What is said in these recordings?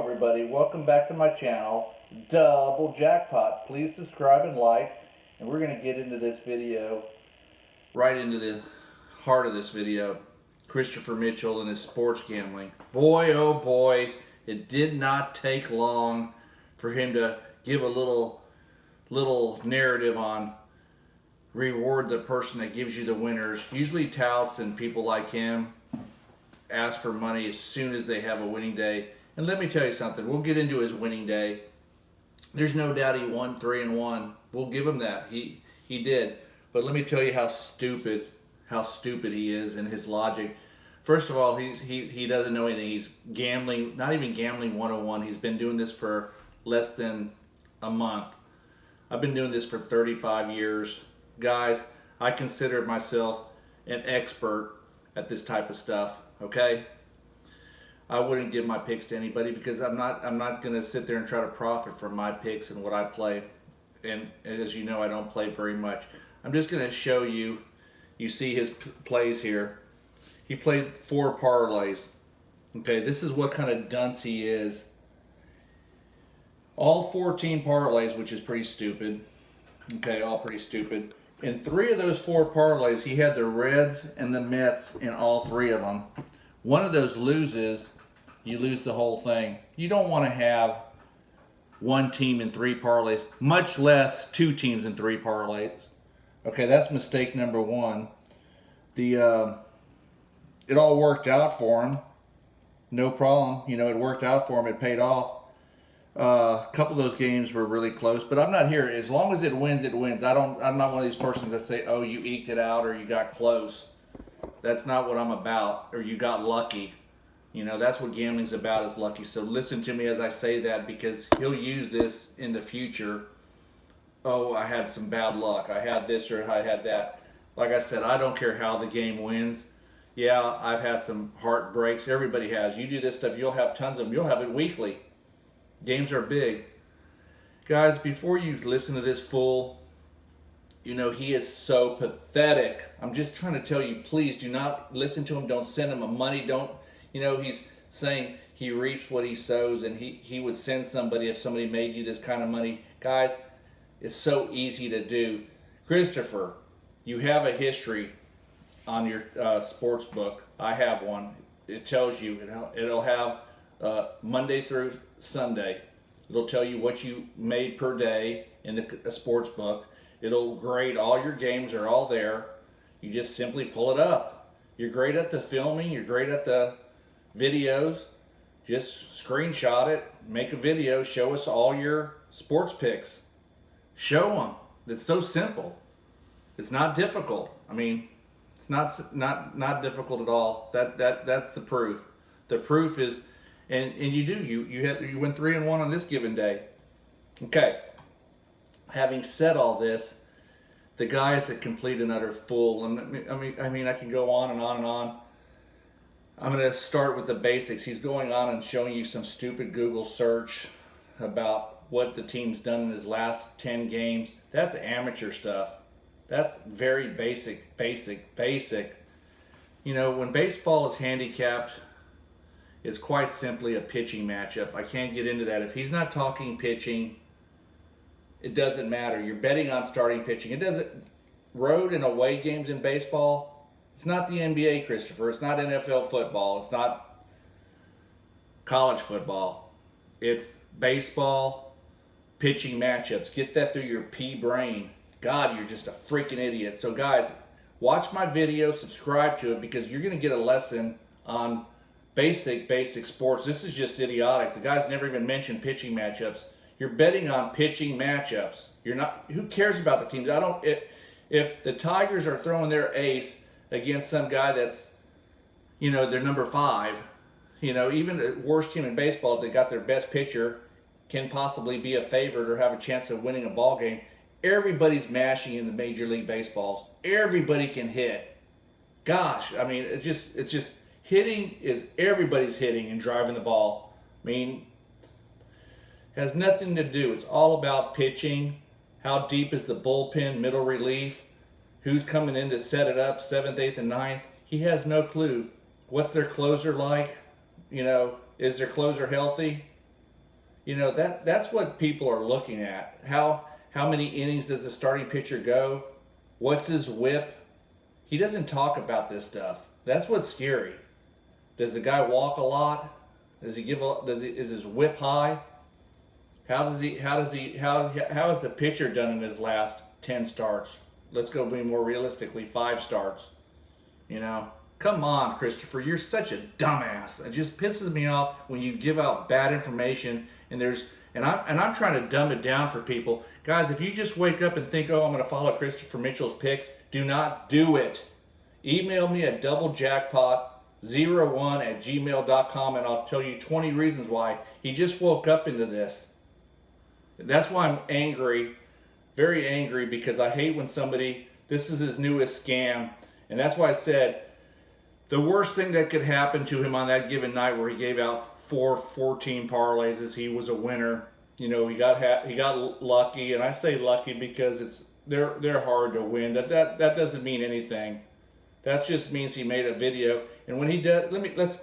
Hello everybody, welcome back to my channel, Double Jackpot. Please subscribe and like, and we're going to get into this video. Right into the heart of this video, Christopher Mitchell and his sports gambling. Boy, oh boy, it did not take long for him to give a little narrative on reward the person that gives you the winners. Usually touts and people like him ask for money as soon as they have a winning day. And let me tell you something, we'll get into his winning day. There's no doubt he won 3-1. We'll give him that. He did. But let me tell you how stupid he is in his logic. First of all, he doesn't know anything. He's gambling, not even gambling 101. He's been doing this for less than a month. I've been doing this for 35 years. Guys, I consider myself an expert at this type of stuff, okay? I wouldn't give my picks to anybody because I'm not going to sit there and try to profit from my picks and what I play. And as you know, I don't play very much. I'm just going to show you. You see his plays here. He played 4 parlays. Okay, this is what kind of dunce he is. All 14 parlays, which is pretty stupid. Okay, all pretty stupid. In 3 of those 4 parlays, he had the Reds and the Mets in all 3 of them. One of those loses, you lose the whole thing. You don't want to have one team in 3 parlays, much less 2 teams in 3 parlays. Okay, that's mistake number 1. It all worked out for him. No problem. You know, it worked out for him. It paid off. A couple of those games were really close, but I'm not here. As long as it wins, it wins. I'm not one of these persons that say, oh, you eked it out or you got close. That's not what I'm about. Or you got lucky. You know, that's what gambling's about, is lucky. So listen to me as I say that, because he'll use this in the future. Oh, I had some bad luck. I had this or I had that. Like I said, I don't care how the game wins. Yeah, I've had some heartbreaks. Everybody has. You do this stuff, you'll have tons of them. You'll have it weekly. Games are big. Guys, before you listen to this fool, you know, he is so pathetic. I'm just trying to tell you, please do not listen to him. Don't send him money. Don't, you know, he's saying he reaps what he sows, and he would send somebody if somebody made you this kind of money. Guys, it's so easy to do. Christopher, you have a history on your sports book. I have one. It tells you, it'll have Monday through Sunday. It'll tell you what you made per day in the sports book. It'll grade all your games, are all there. You just simply pull it up. You're great at the filming. You're great at the videos. Just screenshot it. Make a video. Show us all your sports picks. Show them. It's so simple. It's not difficult. I mean, it's not difficult at all. That's the proof. The proof is, and you do. You went 3-1 on this given day. Okay. Having said all this, the guy is a complete and utter fool. And I mean, I can go on and on and on. I'm going to start with the basics. He's going on and showing you some stupid Google search about what the team's done in his last 10 games. That's amateur stuff. That's very basic. You know, when baseball is handicapped, it's quite simply a pitching matchup. I can't get into that. If he's not talking pitching, it doesn't matter. You're betting on starting pitching. It doesn't. Road and away games in baseball, it's not the NBA, Christopher. It's not NFL football. It's not college football. It's baseball pitching matchups. Get that through your pea brain. God, you're just a freaking idiot. So guys, watch my video, subscribe to it, because you're going to get a lesson on basic sports. This is just idiotic. The guy's never even mentioned pitching matchups. You're betting on pitching matchups. You're not. Who cares about the teams? I don't. If the Tigers are throwing their ace against some guy that's, you know, they're number 5, you know, even the worst team in baseball, if they got their best pitcher, can possibly be a favorite or have a chance of winning a ball game. Everybody's mashing in the Major League Baseballs. Everybody can hit. Gosh, I mean, it's just hitting is everybody's hitting and driving the ball. I mean, has nothing to do. It's all about pitching. How deep is the bullpen, middle relief? Who's coming in to set it up, 7th, 8th, and 9th? He has no clue. What's their closer like? You know, is their closer healthy? You know, that's what people are looking at. How many innings does the starting pitcher go? What's his whip? He doesn't talk about this stuff. That's what's scary. Does the guy walk a lot? Does he give? Is his whip high? How has the pitcher done in his last 10 starts? Let's go be more realistically, 5 starts. You know, come on, Christopher, you're such a dumbass. It just pisses me off when you give out bad information and I'm trying to dumb it down for people. Guys, if you just wake up and think, oh, I'm going to follow Christopher Mitchell's picks, do not do it. Email me at doublejackpot01@gmail.com and I'll tell you 20 reasons why. He just woke up into this. That's why I'm angry, very angry, because I hate when this is his newest scam. And that's why I said the worst thing that could happen to him on that given night where he gave out 14 parlays is he was a winner. You know, he got lucky, and I say lucky because they're hard to win. That doesn't mean anything. That just means he made a video. And when he does,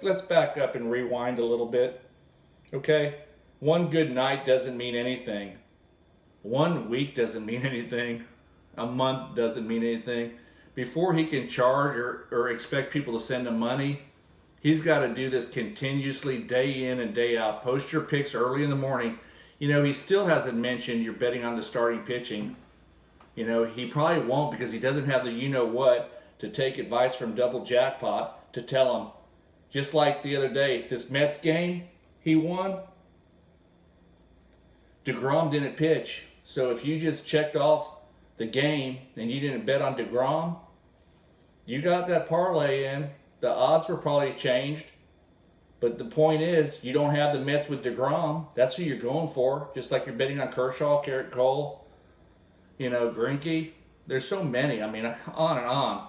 let's back up and rewind a little bit. Okay? One good night doesn't mean anything. 1 week doesn't mean anything. A month doesn't mean anything. Before he can charge or expect people to send him money, he's got to do this continuously, day in and day out. Post your picks early in the morning. You know, he still hasn't mentioned you're betting on the starting pitching. You know, he probably won't because he doesn't have the you-know-what to take advice from Double Jackpot to tell him. Just like the other day, this Mets game he won, DeGrom didn't pitch. So if you just checked off the game and you didn't bet on DeGrom, you got that parlay in. The odds were probably changed. But the point is, you don't have the Mets with DeGrom. That's who you're going for. Just like you're betting on Kershaw, Garrett Cole, you know, Greinke. There's so many. I mean, on and on.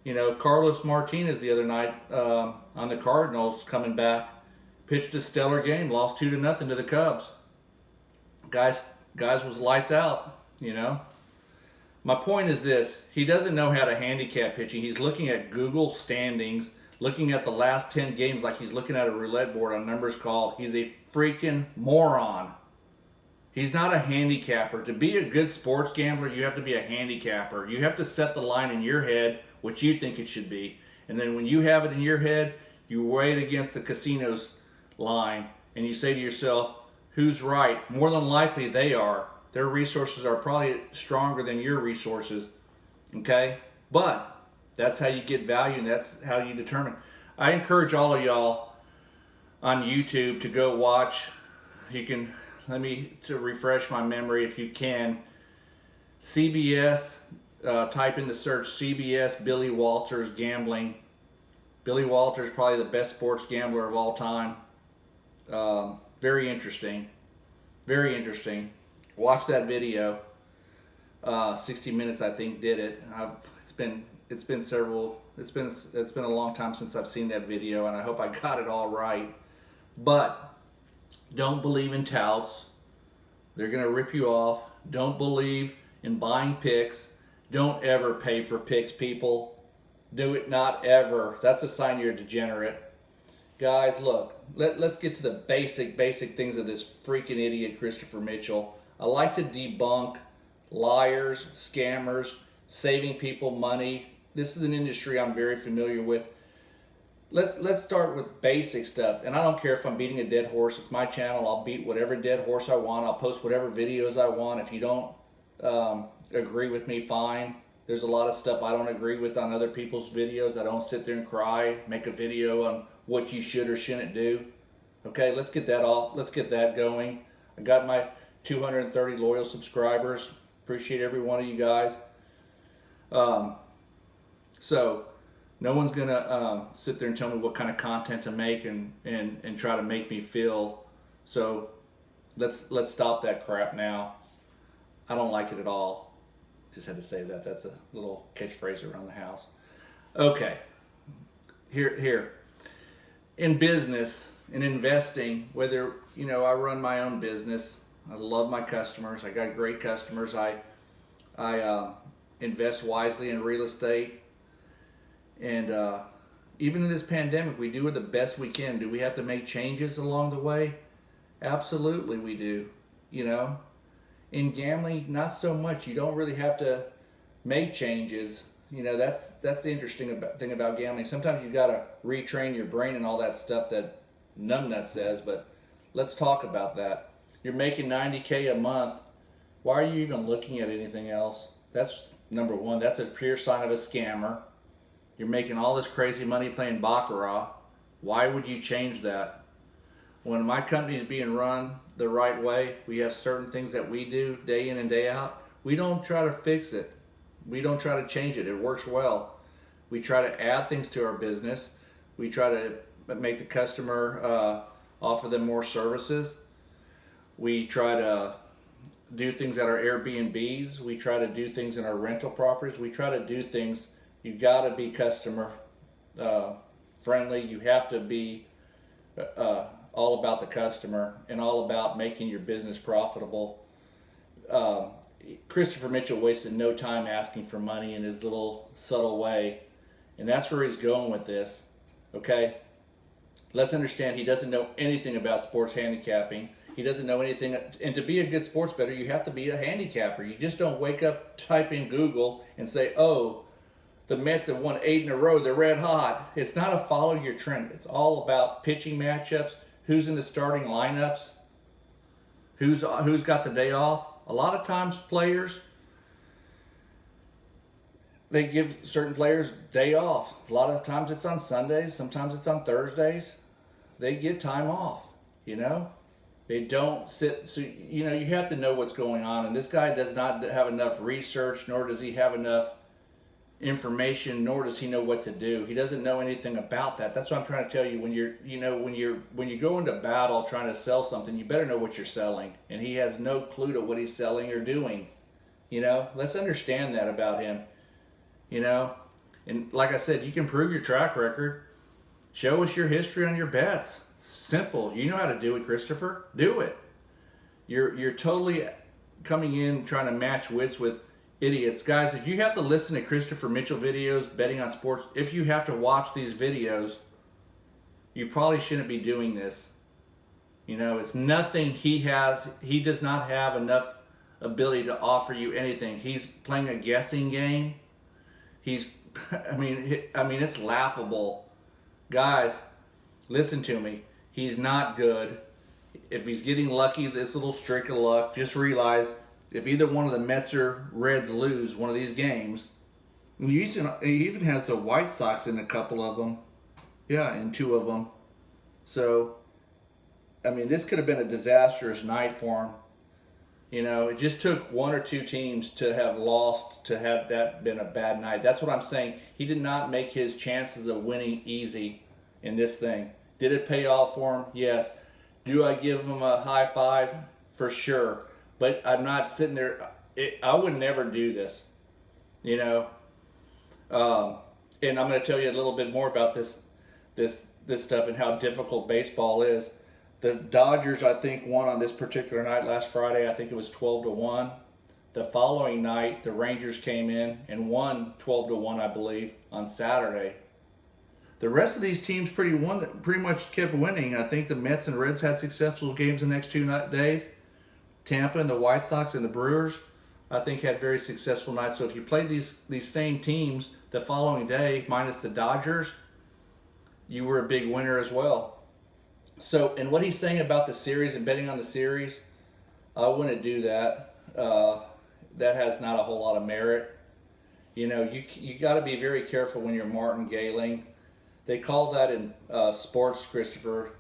You know, Carlos Martinez the other night on the Cardinals coming back, pitched a stellar game, lost 2-0 to the Cubs. Guys was lights out, you know. My point is this, he doesn't know how to handicap pitching. He's looking at Google standings, looking at the last 10 games like he's looking at a roulette board on numbers called. He's a freaking moron. He's not a handicapper. To be a good sports gambler, you have to be a handicapper. You have to set the line in your head, what you think it should be. And then when you have it in your head, you weigh it against the casino's line, and you say to yourself, who's right? More than likely they are. Their resources are probably stronger than your resources, okay? But that's how you get value, and that's how you determine. I encourage all of y'all on YouTube to go watch. You can, to refresh my memory if you can, CBS, type in the search CBS Billy Walters gambling. Billy Walters, probably the best sports gambler of all time. Very interesting. Very interesting. Watch that video. 60 Minutes, I think, did it. It's been a long time since I've seen that video, and I hope I got it all right. But don't believe in touts. They're gonna rip you off. Don't believe in buying picks. Don't ever pay for picks, people. Do it not ever. That's a sign you're a degenerate. Guys, look, let's get to the basic things of this freaking idiot Christopher Mitchell. I like to debunk liars, scammers, saving people money. This is an industry I'm very familiar with. Let's start with basic stuff. And I don't care if I'm beating a dead horse. It's my channel. I'll beat whatever dead horse I want. I'll post whatever videos I want. If you don't agree with me, fine. There's a lot of stuff I don't agree with on other people's videos. I don't sit there and cry, make a video on what you should or shouldn't do. Okay, let's get that going. I got my 230 loyal subscribers. Appreciate every one of you guys. So no one's gonna sit there and tell me what kind of content to make and try to make me feel. So let's stop that crap now. I don't like it at all. Just had to say that. That's a little catchphrase around the house. Okay. Here. In business, in investing, whether, I run my own business. I love my customers. I got great customers. I invest wisely in real estate. And even in this pandemic, we do it the best we can. Do we have to make changes along the way? Absolutely, we do. You know, in gambling, not so much. You don't really have to make changes. You know, that's the interesting thing about gambling. Sometimes you got to retrain your brain and all that stuff that numbnut says. But let's talk about that. You're making 90K a month. Why are you even looking at anything else? That's number one. That's a clear sign of a scammer. You're making all this crazy money playing baccarat. Why would you change that? When my company is being run the right way, we have certain things that we do day in and day out. We don't try to fix it. We don't try to change it. It works well. We try to add things to our business. We try to make the customer offer them more services. We try to do things at our Airbnbs. We try to do things in our rental properties. We try to do things. You got to be customer friendly. You have to be all about the customer and all about making your business profitable. Christopher Mitchell wasted no time asking for money in his little subtle way, and that's where he's going with this. Okay, let's understand he doesn't know anything about sports handicapping. He doesn't know anything, and to be a good sports bettor, you have to be a handicapper. You just don't wake up, type in Google, and say, "Oh, the Mets have won 8 in a row. They're red hot." It's not a follow your trend. It's all about pitching matchups, who's in the starting lineups, who's got the day off. A lot of times players, they give certain players day off. A lot of times it's on Sundays, sometimes it's on Thursdays. They get time off, you know? They don't sit, so, you know, you have to know what's going on. And this guy does not have enough research, nor does he have enough information, nor does he know what to do. He doesn't know anything about that. That's what I'm trying to tell you. When you go into battle trying to sell something, you better know what you're selling. And he has no clue to what he's selling or doing. You know, let's understand that about him. You know, and like I said, you can prove your track record. Show us your history on your bets. It's simple. You know how to do it, Christopher. Do it. You're totally coming in trying to match wits with idiots. Guys, if you have to listen to Christopher Mitchell videos, betting on sports, if you have to watch these videos, you probably shouldn't be doing this. You know, it's nothing he does not have enough ability to offer you anything. He's playing a guessing game. I mean, it's laughable. Guys, listen to me. He's not good. If he's getting lucky, this little streak of luck, just realize if either one of the Mets or Reds lose one of these games, he even has the White Sox in a couple of them. Yeah, in 2 of them. So, I mean, this could have been a disastrous night for him. You know, it just took 1 or 2 teams to have lost to have that been a bad night. That's what I'm saying. He did not make his chances of winning easy in this thing. Did it pay off for him? Yes. Do I give him a high five? For sure. But I'm not sitting there. I would never do this, you know. And I'm going to tell you a little bit more about this stuff and how difficult baseball is. The Dodgers, I think, won on this particular night last Friday. I think it was 12-1. The following night, the Rangers came in and won 12-1, I believe, on Saturday. The rest of these teams pretty much kept winning. I think the Mets and Reds had successful games the next 2 days. Tampa and the White Sox and the Brewers, I think, had very successful nights. So if you played these same teams the following day, minus the Dodgers, you were a big winner as well. So, and what he's saying about the series and betting on the series, I wouldn't do that. That has not a whole lot of merit. You know, you got to be very careful when you're martingaling. They call that in sports, Christopher.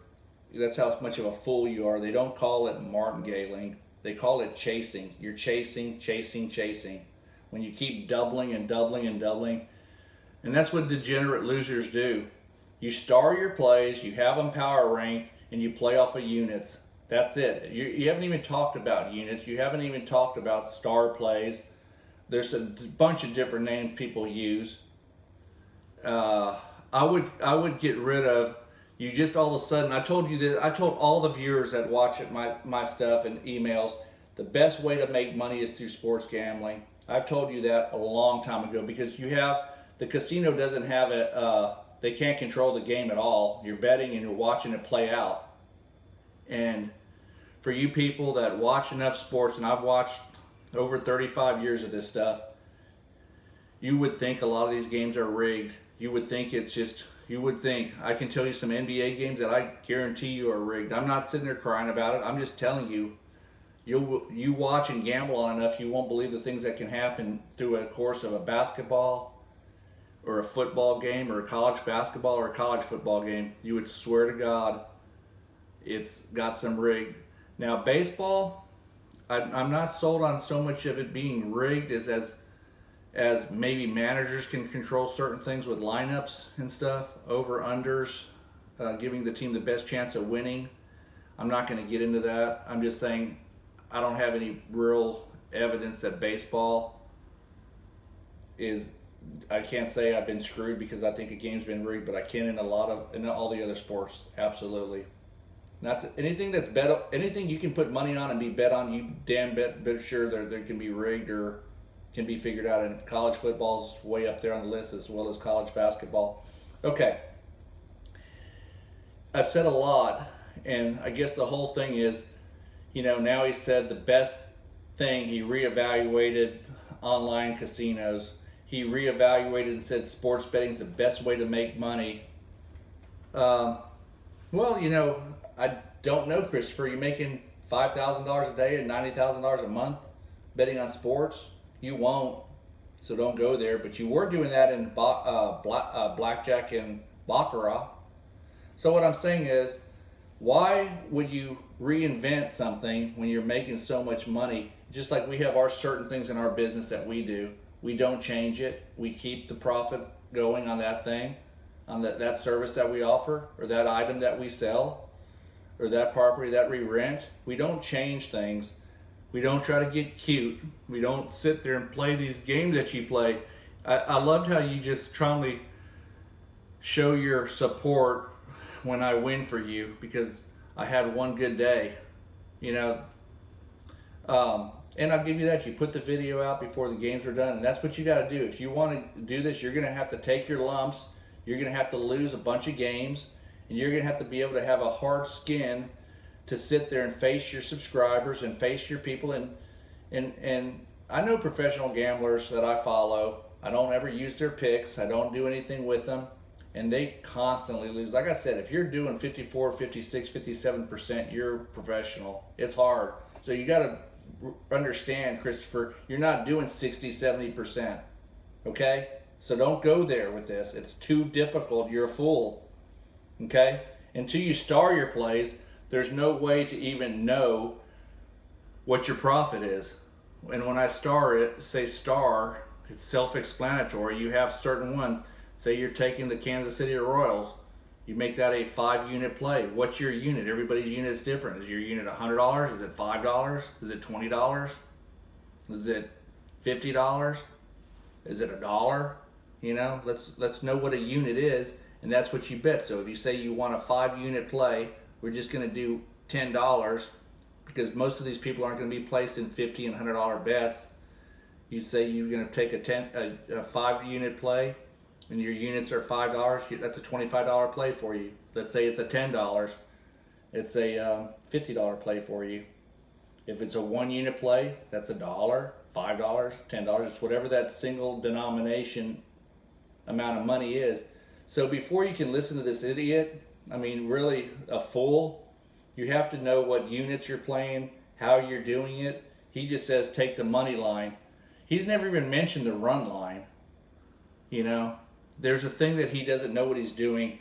That's how much of a fool you are. They don't call it martingaling. They call it chasing. You're chasing. When you keep doubling and doubling and doubling. And that's what degenerate losers do. You star your plays, you have them power ranked, and you play off of units. That's it. You haven't even talked about units. You haven't even talked about star plays. There's a bunch of different names people use. I would get rid of. You just all of a sudden, I told you that, I told all the viewers that watch it, my stuff and emails, the best way to make money is through sports gambling. I've told you that a long time ago because the casino doesn't have they can't control the game at all. You're betting and you're watching it play out. And for you people that watch enough sports, and I've watched over 35 years of this stuff, you would think a lot of these games are rigged. You would think I can tell you some NBA games that I guarantee you are rigged. I'm not sitting there crying about it. I'm just telling you, you watch and gamble on enough, you won't believe the things that can happen through a course of a basketball or a football game or a college basketball or a college football game. You would swear to God it's got some rigged. Now baseball, I'm not sold on so much of it being rigged as maybe managers can control certain things with lineups and stuff, over unders, giving the team the best chance of winning. I'm not going to get into that. I'm just saying I don't have any real evidence that baseball is. I can't say I've been screwed because I think a game's been rigged, but I can in all the other sports, absolutely. Anything that's anything you can put money on and be bet on, you damn bet sure there can be rigged or can be figured out. And college football's way up there on the list, as well as college basketball. Okay, I've said a lot, and I guess the whole thing is, now he said the best thing, he reevaluated online casinos. He reevaluated and said sports betting is the best way to make money. Well, I don't know, Christopher. You're making $5,000 a day and $90,000 a month betting on sports. You won't, so don't go there. But you were doing that in blackjack and baccarat. So what I'm saying is, why would you reinvent something when you're making so much money? Just like we have our certain things in our business that we do. We don't change it. We keep the profit going on that thing, on that service that we offer, or that item that we sell, or that property that we rent. We don't change things. We don't try to get cute. We don't sit there and play these games that you play. I loved how you just strongly show your support when I win for you, because I had one good day, and I'll give you that. You put the video out before the games are done, and that's what you got to do. If you want to do this, you're going to have to take your lumps. You're going to have to lose a bunch of games, and you're going to have to be able to have a hard skin to sit there and face your subscribers and face your people. And I know professional gamblers that I follow. I don't ever use their picks. I don't do anything with them, and they constantly lose. Like I said, if you're doing 54, 56, 57%, you're professional. It's hard. So you got to understand, Christopher, you're not doing 60, 70%. Okay? So don't go there with this. It's too difficult. You're a fool. Okay? Until you star your plays, there's no way to even know what your profit is. And when I say star, it's self-explanatory. You have certain ones. Say you're taking the Kansas City Royals. You make that a 5-unit play. What's your unit? Everybody's unit is different. Is your unit $100? Is it $5? Is it $20? Is it $50? Is it $1? Let's know what a unit is, and that's what you bet. So if you say you want a 5-unit play, we're just going to do $10, because most of these people aren't going to be placed in $50 and $100 bets. You say you're going to take a 5-unit play, and your units are $5, that's a $25 play for you. Let's say it's a $10, it's a $50 play for you. If it's a 1-unit play, that's $1, $5, $10. It's whatever that single denomination amount of money is. So before you can listen to this idiot, really a fool, you have to know what units you're playing, how you're doing it. He just says take the money line. He's never even mentioned the run line. There's a thing that he doesn't know what he's doing.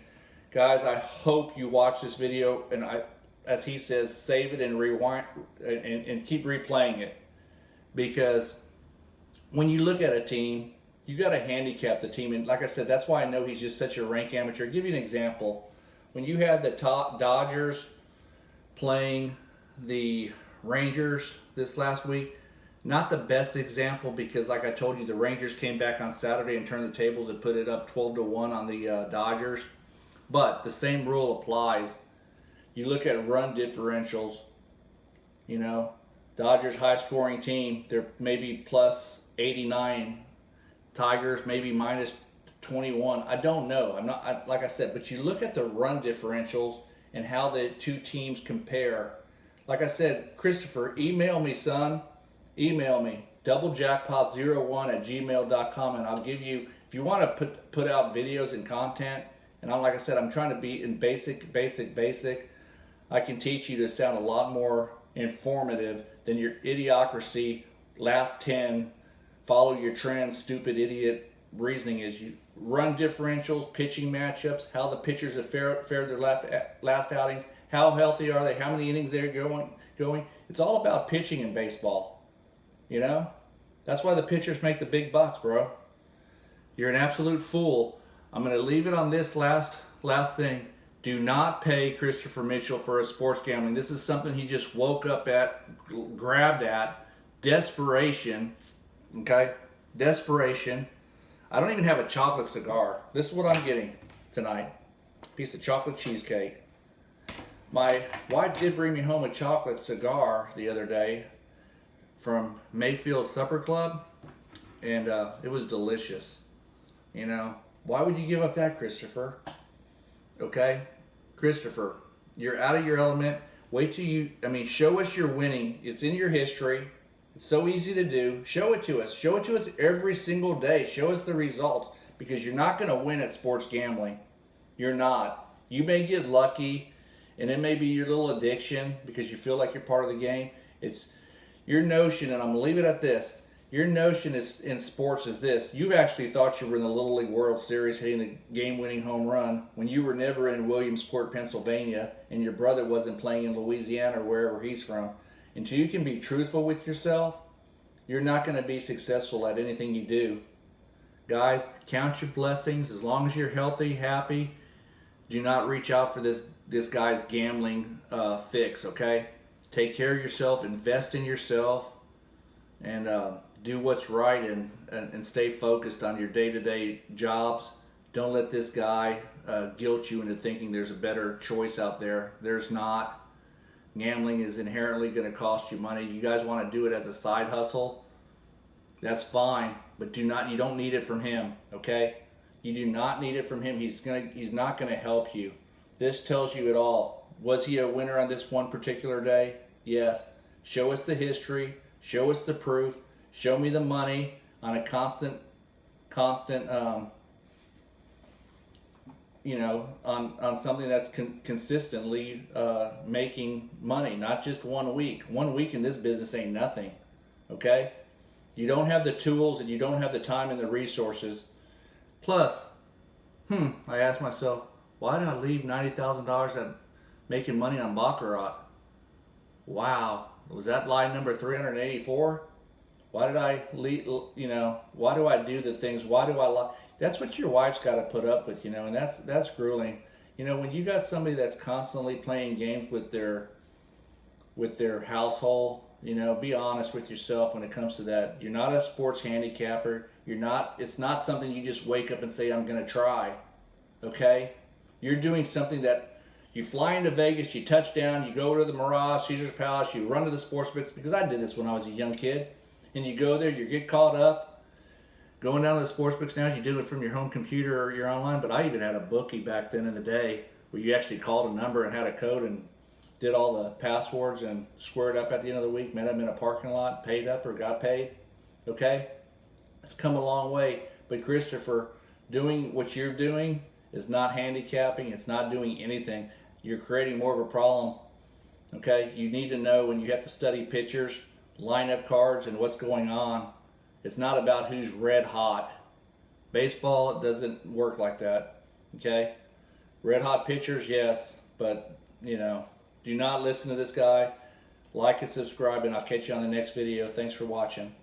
Guys, I hope you watch this video, and as he says, save it and rewind and keep replaying it. Because when you look at a team, you got to handicap the team. And like I said, that's why I know he's just such a rank amateur. I'll give you an example. When you had the top Dodgers playing the Rangers this last week, not the best example, because like I told you, the Rangers came back on Saturday and turned the tables and put it up 12-1 on the Dodgers. But the same rule applies. You look at run differentials, Dodgers high scoring team, they're maybe plus 89. Tigers maybe minus 21. I don't know. Like I said, but you look at the run differentials and how the two teams compare. like I said, Christopher, email me, son. Email me, doublejackpot01@gmail.com, and I'll give you, if you want to put out videos and content, and like I said, I'm trying to be in basic. I can teach you to sound a lot more informative than your idiocracy, last 10, follow your trend, stupid idiot reasoning is. You run differentials, pitching matchups, how the pitchers have fared their last outings, how healthy are they, how many innings they're going. It's all about pitching in baseball. You know? That's why the pitchers make the big bucks, bro. You're an absolute fool. I'm going to leave it on this last thing. Do not pay Christopher Mitchell for his sports gambling. This is something he just woke up at, grabbed at. Desperation. Okay? Desperation. I don't even have a chocolate cigar. This is what I'm getting tonight. Piece of chocolate cheesecake. My wife did bring me home a chocolate cigar the other day from Mayfield Supper Club, and it was delicious. You know, why would you give up that, Christopher? Okay? Christopher, you're out of your element. Wait till show us you're winning. It's in your history. It's so easy to do. Show it to us. Show it to us every single day. Show us the results, because you're not going to win at sports gambling. You're not. You may get lucky, and it may be your little addiction because you feel like you're part of the game. It's your notion, and I'm going to leave it at this. Your notion is in sports is this. You actually thought you were in the Little League World Series hitting the game-winning home run when you were never in Williamsport, Pennsylvania, and your brother wasn't playing in Louisiana or wherever he's from. Until you can be truthful with yourself, you're not going to be successful at anything you do. Guys, count your blessings. As long as you're healthy, happy, do not reach out for this guy's gambling fix, okay? Take care of yourself, invest in yourself, and do what's right, and stay focused on your day-to-day jobs. Don't let this guy guilt you into thinking there's a better choice out there. There's not. Gambling is inherently going to cost you money. You guys want to do it as a side hustle? That's fine, but you don't need it from him, okay? You do not need it from him. He's not going to help you. This tells you it all. Was he a winner on this one particular day? Yes. Show us the history. Show us the proof. Show me the money on a constant, on something that's consistently making money, not just 1 week. 1 week in this business ain't nothing, okay? You don't have the tools, and you don't have the time and the resources. Plus, I asked myself, why did I leave $90,000 at making money on baccarat? Wow, was that lie number 384? Why did I leave? Why do I do the things? Why do I lie? That's what your wife's got to put up with, and that's grueling. When you got somebody that's constantly playing games with their household, be honest with yourself when it comes to that. You're not a sports handicapper. It's not something you just wake up and say, I'm going to try. Okay? You're doing something that you fly into Vegas, you touch down, you go to the Mirage, Caesar's Palace, you run to the sports books, because I did this when I was a young kid. And you go there, you get caught up. Going down to the sports books now, you do it from your home computer or your online, but I even had a bookie back then in the day where you actually called a number and had a code and did all the passwords and squared up at the end of the week, met them in a parking lot, paid up or got paid. Okay? It's come a long way. But Christopher, doing what you're doing is not handicapping. It's not doing anything. You're creating more of a problem. Okay? You need to know when you have to study pitchers, lineup cards, and what's going on. It's not about who's red hot. Baseball, it doesn't work like that. Okay? Red hot pitchers, yes, but do not listen to this guy. Like and subscribe, and I'll catch you on the next video. Thanks for watching.